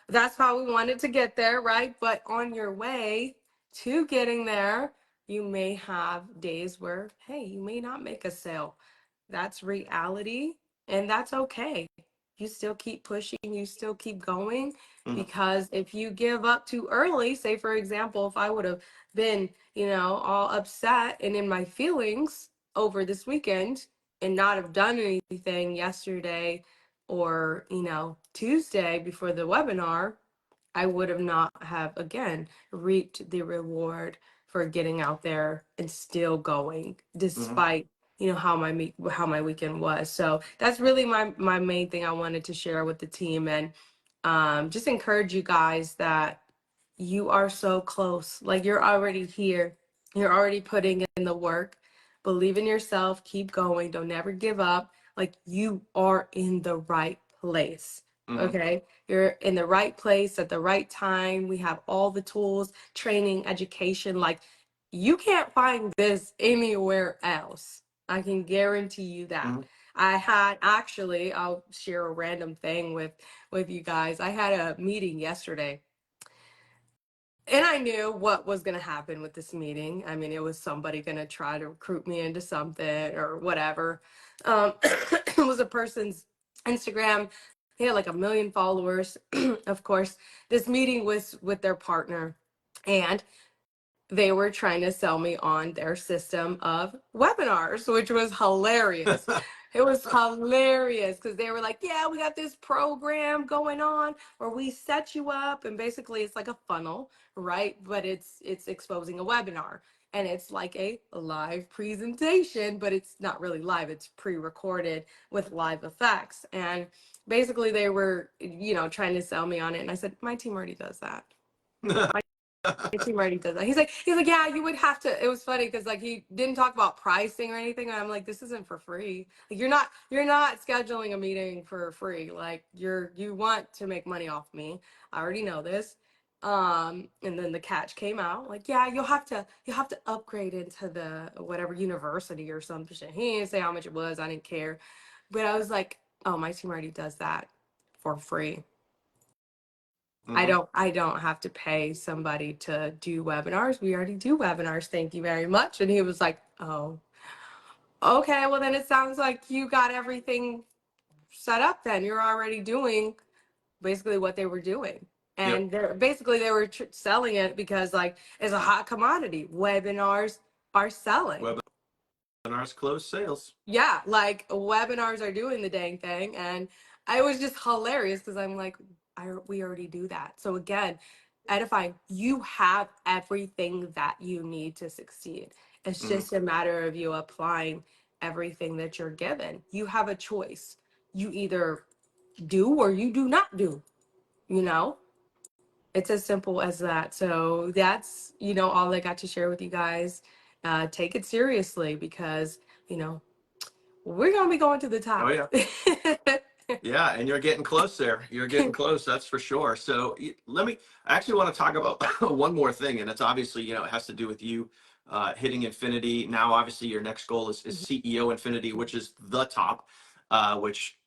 that's how we wanted to get there, right? But on your way to getting there, you may have days where, hey, you may not make a sale. That's reality, and that's okay. You still keep pushing, you still keep going, Mhm. because if you give up too early, say for example, if I would have been, all upset and in my feelings over this weekend and not have done anything yesterday or, Tuesday before the webinar, I would have not have again reaped the reward for getting out there and still going Mhm. despite how my weekend was. So that's really my main thing I wanted to share with the team, and just encourage you guys that you are so close. Like, you're already here. You're already putting in the work. Believe in yourself. Keep going. Don't ever give up. Like, you are in the right place. Mhm. Okay. You're in the right place at the right time. We have all the tools, training, education. Like, you can't find this anywhere else. I can guarantee you that. Mhm. I had actually, I'll share a random thing with you guys. I had a meeting yesterday, and I knew what was going to happen with this meeting. I mean, it was somebody going to try to recruit me into something or whatever. It was a person's Instagram. They had like 1 million followers. Of course, this meeting was with their partner, and they were trying to sell me on their system of webinars, which was hilarious. It was hilarious because they were like, yeah, we got this program going on where we set you up, and basically it's like a funnel, right? But it's exposing a webinar, and it's like a live presentation, but it's not really live. It's pre-recorded with live effects. And basically they were, trying to sell me on it. And I said, my team already does that. My team already does that. He's like, yeah, you would have to. It was funny because like he didn't talk about pricing or anything. And I'm like, this isn't for free. Like, you're not scheduling a meeting for free. Like, you want to make money off me. I already know this. And then the catch came out. Like, yeah, you'll have to upgrade into the whatever university or something. He didn't say how much it was. I didn't care. But I was like, oh, my team already does that for free. I Mhm. don't I don't have to pay somebody to do webinars. We already do webinars. Thank you very much. And he was like, "Oh, okay. Well, then it sounds like you got everything set up then. You're already doing basically what they were doing." Yep. And they were selling it because like it's a hot commodity. Webinars are selling. Webinars close sales. Yeah, like webinars are doing the dang thing. And I was just hilarious because I'm like, we already do that. So again, edifying, you have everything that you need to succeed. It's Mm. just a matter of you applying everything that you're given. You have a choice. You either do or you do not do, you know? It's as simple as that. So that's, all I got to share with you guys. Take it seriously because, we're going to be going to the Oh top. yeah. Yeah, and you're getting close there. You're getting close, that's for sure. So let me, I actually want to talk about one more thing, and it's obviously, it has to do with you hitting infinity. Now, obviously, your next goal is CEO infinity, which is the top, which,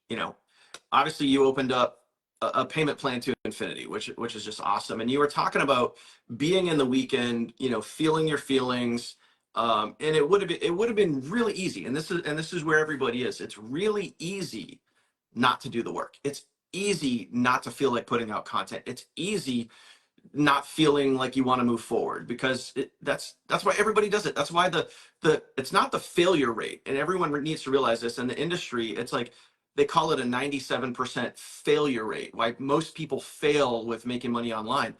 obviously you opened up a payment plan to infinity, which is just awesome. And you were talking about being in the weekend, feeling your feelings. And it would have been really easy. And this is where everybody is. It's really easy not to do the work. It's easy not to feel like putting out content. It's easy not feeling like you want to move forward because that's why everybody does it. That's why the it's not the failure rate, and everyone needs to realize this in the industry. It's like they call it a 97% failure rate. Why most people fail with making money online.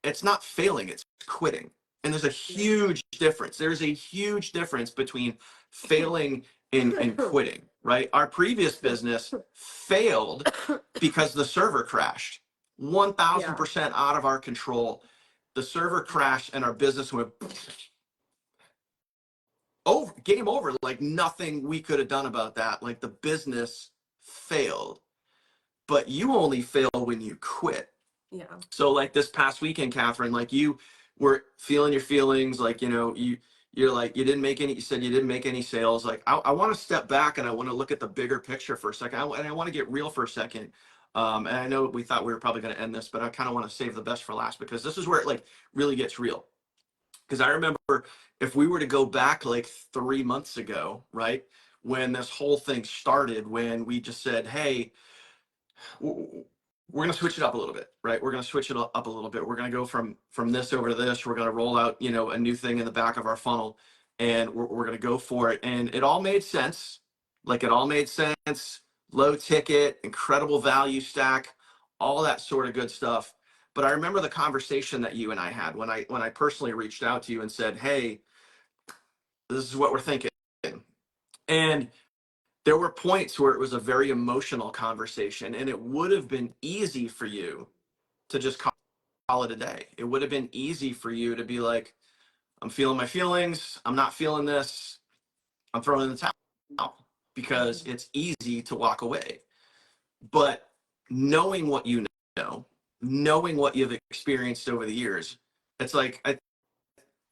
It's not failing, it's quitting. And there's a huge difference. There's a huge difference between failing and quitting, right? Our previous business failed because the server crashed. Yeah. 1000% out of our control. The server crashed and our business went over, game over. Like nothing we could have done about that. Like the business failed, but you only fail when you quit. Yeah. So like this past weekend, Catherine, like you were feeling your feelings, like, you're like, you didn't make any, you said you didn't make any sales. Like I want to step back and I want to look at the bigger picture for a second. And I want to get real for a second. And I know we thought we were probably going to end this, but I kind of want to save the best for last because this is where it like really gets real. Because I remember if we were to go back like 3 months ago, right, when this whole thing started, when we just said, hey, we're going to switch it up a little bit, right? We're going to switch it up a little bit. We're going to go from this over to this. We're going to roll out, a new thing in the back of our funnel, and we're going to go for it. And it all made sense. Like it all made sense. Low ticket, incredible value stack, all that sort of good stuff. But I remember the conversation that you and I had when I personally reached out to you and said, "Hey, this is what we're thinking." And there were points where it was a very emotional conversation, and it would have been easy for you to just call it a day. It would have been easy for you to be like, I'm feeling my feelings, I'm not feeling this, I'm throwing in the towel, because Mhm. it's easy to walk away. But knowing what you know, knowing what you've experienced over the years, it's like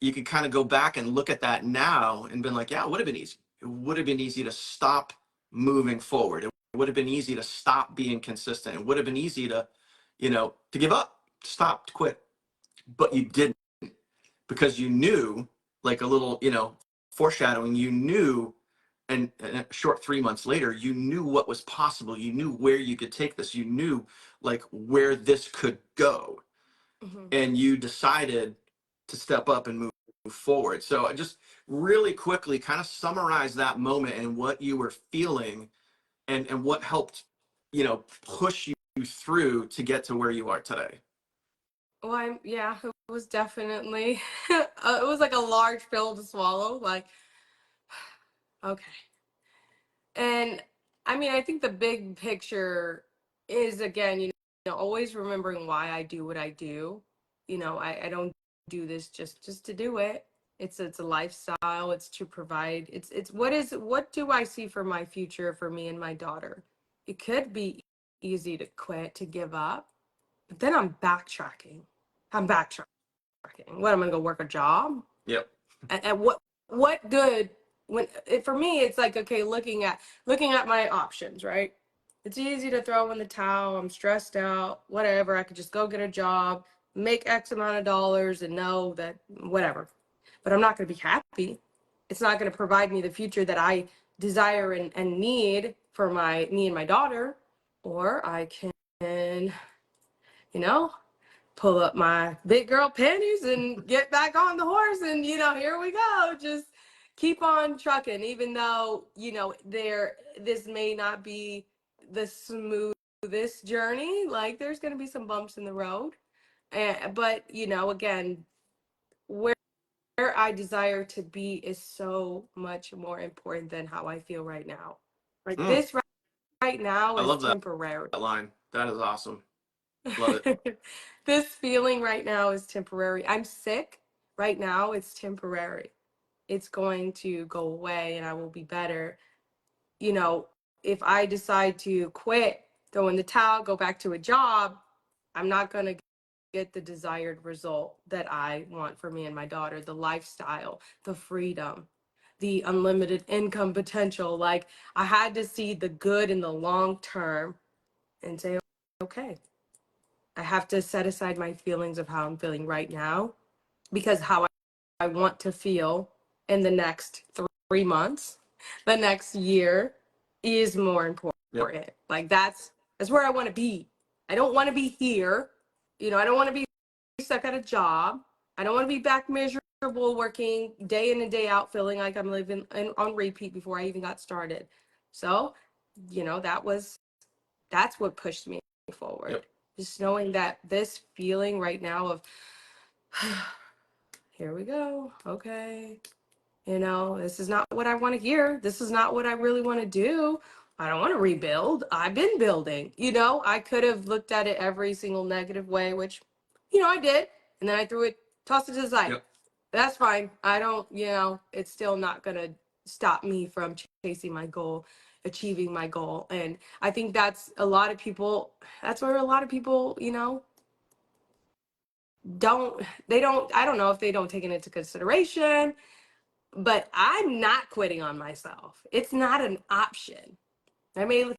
you can kind of go back and look at that now and been like, yeah, it would have been easy. It would have been easy to stop moving forward. It would have been easy to stop being consistent. It would have been easy to give up, to stop, to quit. But you didn't, because you knew, like a little, foreshadowing, you knew, and a short 3 months later, you knew what was possible. You knew where you could take this. You knew like where this could go, Mhm. and you decided to step up and move forward. So I just really quickly kind of summarize that moment and what you were feeling, and what helped, push you through to get to where you are today. Well, yeah, it was definitely, it was like a large pill to swallow. Like, okay. And I mean, I think the big picture is again, always remembering why I do what I do. I don't do this just to do it. It's a lifestyle. It's to provide. It's what do I see for my future for me and my daughter? It could be easy to quit, to give up, but then I'm backtracking. I'm backtracking. What, am I gonna go work a job? Yep. And what good when for me it's like, okay, looking at my options, right? It's easy to throw in the towel. I'm stressed out, whatever. I could just go get a job, make X amount of dollars, and know that whatever. But I'm not going to be happy. It's not going to provide me the future that I desire and need for me and my daughter. Or I can, you know pull up my big girl panties and get back on the horse, and here we go, just keep on trucking, even though this may not be the smoothest journey. Like there's going to be some bumps in the road, but again, where I desire to be is so much more important than how I feel right now. Like Mm, this right now I is love that temporary. line. That is awesome. Love it. This feeling right now is temporary. I'm sick right now. It's temporary. It's going to go away and I will be better. You know, if I decide to quit, throw in the towel, go back to a job, I'm not going to get the desired result that I want for me and my daughter, the lifestyle, the freedom, the unlimited income potential. Like, I had to see the good in the long term and say, okay, I have to set aside my feelings of how I'm feeling right now, because how I want to feel in the next 3 months, the next year is more Yep. important. Like that's where I want to be. I don't want to be here. You know, I don't want to be stuck at a job. I don't want to be back miserable working day in and day out, feeling like I'm living on repeat before I even got started. So, you know, that's what pushed me Yep. forward. Just knowing that this feeling right now of here we go. Okay. You know, this is not what I want to hear. This is not what I really want to do. I don't want to rebuild. I've been building. You know, I could have looked at it every single negative way, which, you know, I did. And then I threw it, tossed it to the side. Yep. That's fine. I don't, you know, it's still not going to stop me from chasing my goal, achieving my goal. And I think that's a lot of people, that's where a lot of people, you know, I don't know if they don't take it into consideration, but I'm not quitting on myself. It's not an option. I may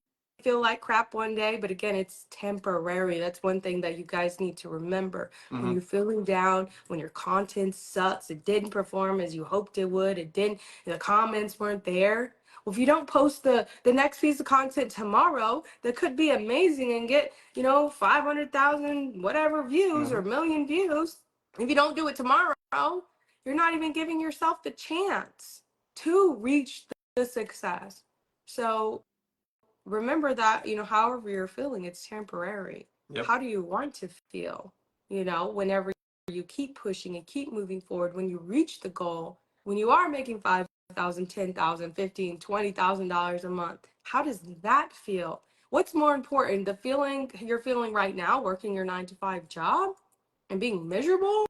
feel like crap one day, but again, it's temporary. That's one thing that you guys need to remember. When Mm-hmm. you're feeling down, when your content sucks, it didn't perform as you hoped it would, it didn't, the comments weren't there. Well, if you don't post the next piece of content tomorrow, that could be amazing and get, you know, 500,000 whatever views Mm-hmm. or million views. If you don't do it tomorrow, you're not even giving yourself the chance to reach the success. So remember that, you know, however you're feeling, it's temporary. Yep. How do you want to feel? You know, whenever you keep pushing and keep moving forward, when you reach the goal, when you are making 5,000, 10,000, 15, $20,000 a month, how does that feel? What's more important, the feeling you're feeling right now, working your 9 to 5 job and being miserable,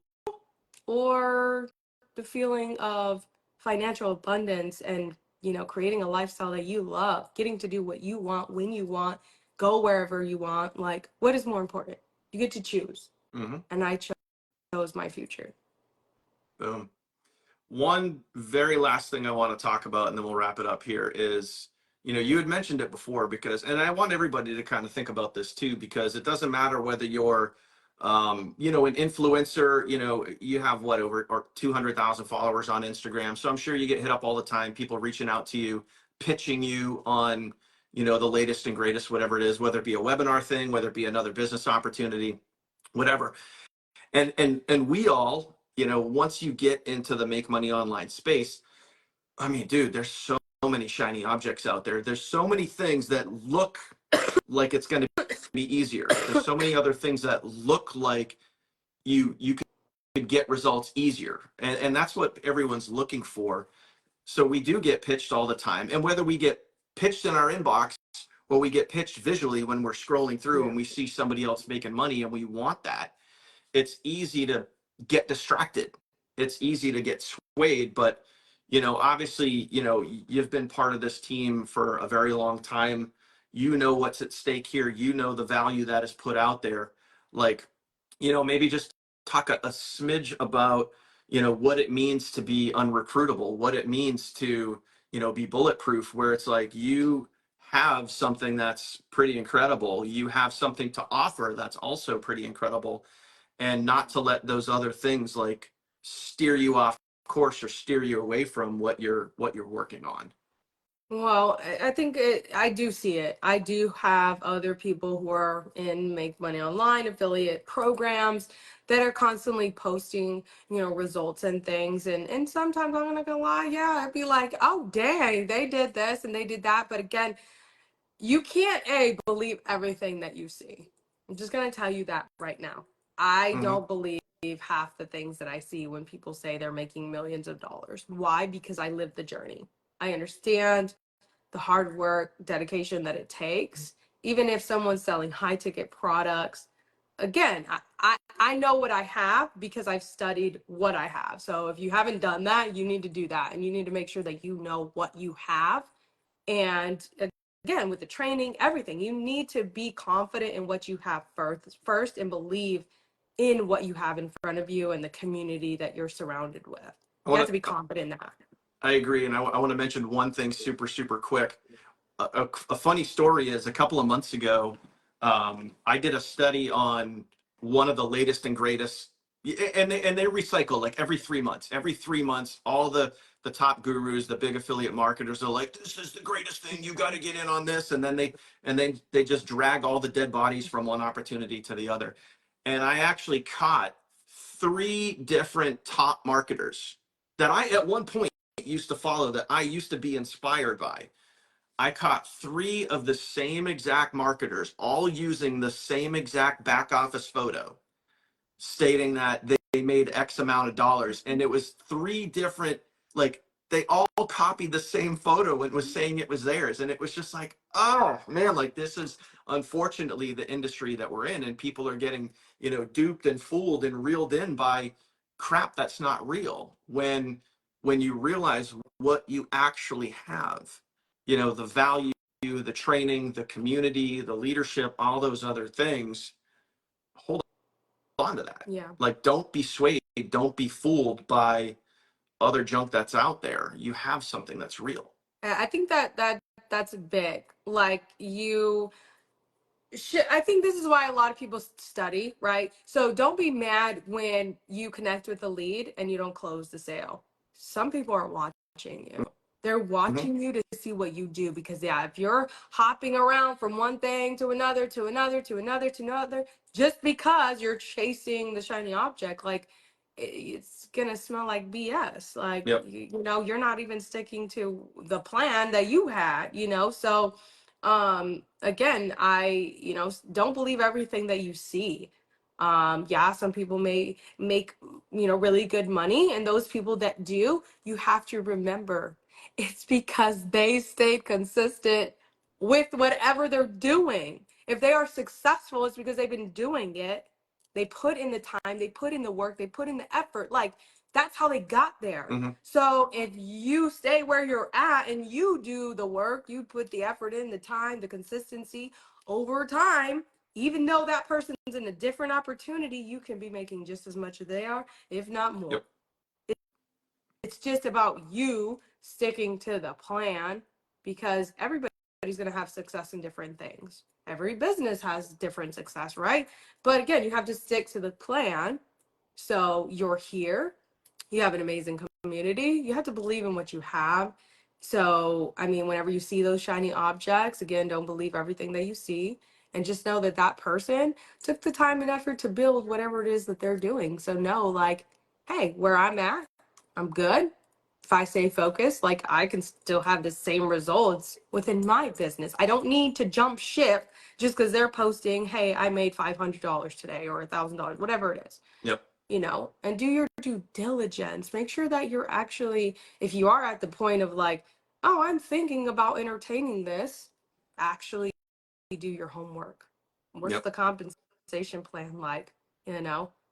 or the feeling of financial abundance and, you know, creating a lifestyle that you love, getting to do what you want when you want, go wherever you want? Like, what is more important? You get to choose. Mm-hmm. And I chose my future. Boom. One very last thing I want to talk about, and then we'll wrap it up here, is, you know, you had mentioned it before, because, and I want everybody to kind of think about this too, because it doesn't matter whether you're, you know, an influencer, you know, you have what, over or 200,000 followers on Instagram. So I'm sure you get hit up all the time, people reaching out to you, pitching you on, you know, the latest and greatest, whatever it is, whether it be a webinar thing, whether it be another business opportunity, whatever. And we all, you know, once you get into the make money online space, I mean, dude, there's so many shiny objects out there. There's so many things that look like it's going to be easier. There's so many other things that look like you could get results easier, and that's what everyone's looking for. So we do get pitched all the time, and whether we get pitched in our inbox or we get pitched visually when we're scrolling through Yeah. and we see somebody else making money and we want that, it's easy to get distracted. It's easy to get swayed. But, you know, obviously, you know, you've been part of this team for a very long time. You know what's at stake here. You know the value that is put out there. Like, you know, maybe just talk a smidge about, you know, what it means to be unrecruitable, what it means to, you know, be bulletproof, where it's like you have something that's pretty incredible. You have something to offer that's also pretty incredible, and not to let those other things like steer you off course or steer you away from what you're working on. Well, I think I do see it. I do have other people who are in Make Money Online affiliate programs that are constantly posting, you know, results and things. And sometimes I'm not gonna lie, yeah, I'd be like, oh dang, they did this and they did that. But again, you can't believe everything that you see. I'm just gonna tell you that right now. I Mm-hmm. don't believe half the things that I see when people say they're making millions of dollars. Why? Because I live the journey. I understand the hard work, dedication that it takes. Even if someone's selling high ticket products, again, I know what I have because I've studied what I have. So if you haven't done that, you need to do that. And you need to make sure that you know what you have. And again, with the training, everything, you need to be confident in what you have first and believe in what you have in front of you and the community that you're surrounded with. I You have want to be to. confident in that. I agree, and I want to mention one thing super quick. A funny story is a couple of months ago, I did a study on one of the latest and greatest, and they recycle like every 3 months. Every 3 months, all the top gurus, the big affiliate marketers are like, "This is the greatest thing. You got to get in on this," and they just drag all the dead bodies from one opportunity to the other. And I actually caught three different top marketers that I at one point used to follow, that I used to be inspired by. I caught three of the same exact marketers, all using the same exact back office photo, stating that they made X amount of dollars. And it was three different, like, they all copied the same photo and was saying it was theirs. And it was just like, oh man, like, this is unfortunately the industry that we're in. And people are getting, duped and fooled and reeled in by crap that's not real. When you realize what you actually have, the value, the training, the community, the leadership, all those other things, hold on to that. Yeah. Like, don't be swayed, don't be fooled by other junk that's out there. You have something that's real. I think that's big. Like I think this is why a lot of people study, right? So don't be mad when you connect with a lead and you don't close the sale. Some people are watching you. They're Mm-hmm. watching you to see what you do because yeah, if you're hopping around from one thing to another to another to another to another just because you're chasing the shiny object, like it's gonna smell like BS. Like Yep. you're not even sticking to the plan that you had, so again, I don't believe everything that you see. Yeah, some people may make really good money, and those people that do, you have to remember it's because they stayed consistent with whatever they're doing. If they are successful, it's because they've been doing it. They put in the time, they put in the work, they put in the effort. Like that's how they got there. Mm-hmm. So if you stay where you're at and you do the work, you put the effort in, the time, the consistency over time, even though that person's in a different opportunity, you can be making just as much as they are, if not more. Yep. It's just about you sticking to the plan because everybody's going to have success in different things. Every business has different success, right? But again, you have to stick to the plan. So you're here, you have an amazing community, you have to believe in what you have. So, I mean, whenever you see those shiny objects, again, don't believe everything that you see. And just know that that person took the time and effort to build whatever it is that they're doing. So, know, like, hey, where I'm at, I'm good. If I stay focused, like I can still have the same results within my business. I don't need to jump ship just because they're posting, hey, I made $500 today or $1,000, whatever it is. Yep. And do your due diligence. Make sure that you're actually, if you are at the point of like, oh, I'm thinking about entertaining this, actually do your homework. What's Yep. the compensation plan like?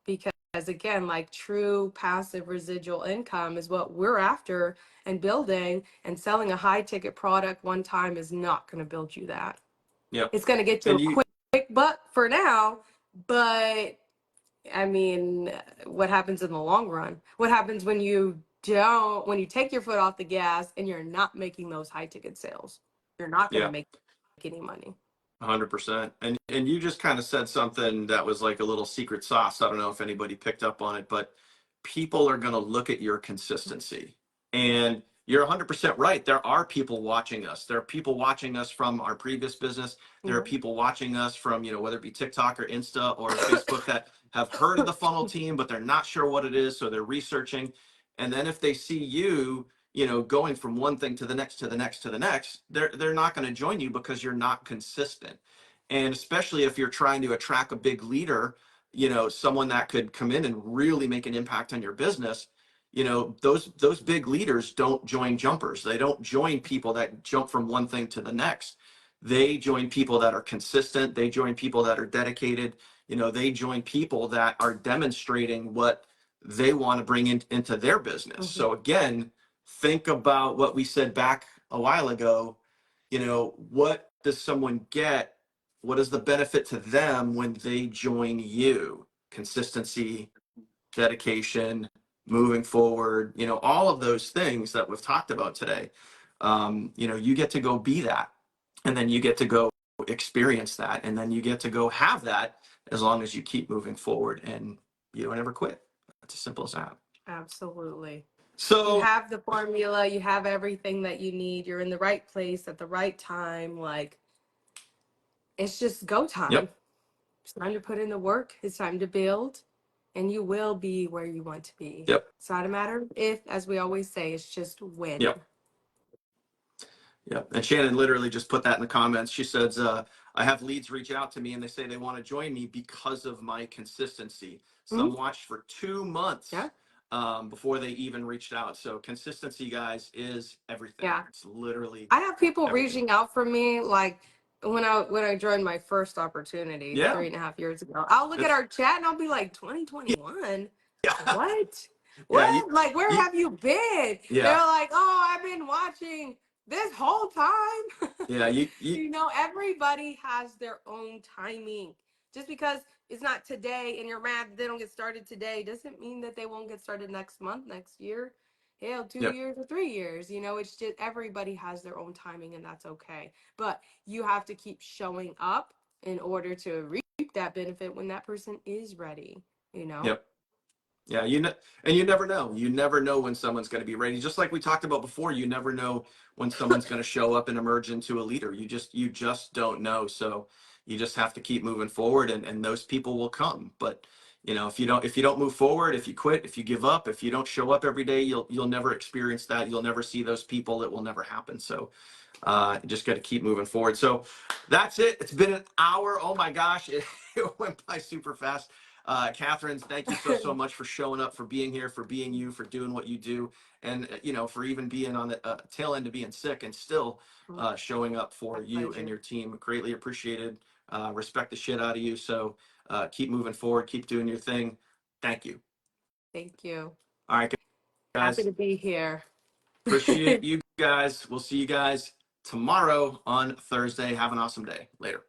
Because again, like true passive residual income is what we're after and building, and selling a high ticket product one time is not going to build you that. Yep. It's going to get you And a quick buck for now, but I mean, what happens in the long run? What happens when you take your foot off the gas and you're not making those high ticket sales? You're not going to yeah, make any money. 100%. And you just kind of said something that was like a little secret sauce. I don't know if anybody picked up on it, but people are going to look at your consistency. And you're 100% right. There are people watching us. There are people watching us from our previous business. There are people watching us from, whether it be TikTok or Insta or Facebook, that have heard of the funnel team, but they're not sure what it is. So they're researching. And then if they see you, going from one thing to the next, to the next, to the next, they're not going to join you because you're not consistent. And especially if you're trying to attract a big leader, someone that could come in and really make an impact on your business, those big leaders don't join jumpers. They don't join people that jump from one thing to the next. They join people that are consistent. They join people that are dedicated. They join people that are demonstrating what they want to bring into their business. Mhm. So again, think about what we said back a while ago. What does someone get? What is the benefit to them when they join you? Consistency, dedication, moving forward, all of those things that we've talked about today. You get to go be that, and then you get to go experience that, and then you get to go have that as long as you keep moving forward and you don't ever quit. It's as simple as that. Absolutely. You So, have the formula, you have everything that you need, you're in the right place at the right time. Like, it's just go time. yep, It's time to put in the work, it's time to build, and you will be where you want to be. yep, It's not a matter of if, as we always say, it's just when. yep. Yeah, and Shannon literally just put that in the comments. She says, I have leads reach out to me and they say they want to join me because of my consistency. Mhm. Some watched for 2 months Yeah. before they even reached out. So consistency, guys, is everything. Yeah. It's literally I have people everything. reaching out for me like when I joined my first opportunity Yeah, 3.5 years ago. I'll look at it's our chat and I'll be like, 2021? yeah, What? yeah, you, What? Like, where you, have you been? yeah, They're like, oh, I've been watching this whole time. yeah, you, Everybody has their own timing. Just because it's not today and you're mad that they don't get started today doesn't mean that they won't get started next month, next year, hell, two yep, years or 3 years. It's just everybody has their own timing and that's okay. But you have to keep showing up in order to reap that benefit when that person is ready, you know? yep. Yeah, and you never know. You never know when someone's going to be ready. Just like we talked about before, you never know when someone's going to show up and emerge into a leader. You just don't know. So you just have to keep moving forward, and those people will come. But if you don't move forward, if you quit, if you give up, if you don't show up every day, you'll never experience that. You'll never see those people. It will never happen. So you just got to keep moving forward. So that's it. It's been an hour. Oh my gosh, it went by super fast. Catherine, thank you so much for showing up, for being here, for being you, for doing what you do, and for even being on the tail end of being sick and still showing up My for you and pleasure. your team. Greatly appreciated. Respect the shit out of you. So keep moving forward. Keep doing your thing. Thank you. Thank you. All right, Happy guys. to be here. Appreciate you guys. We'll see you guys tomorrow on Thursday. Have an awesome day. Later.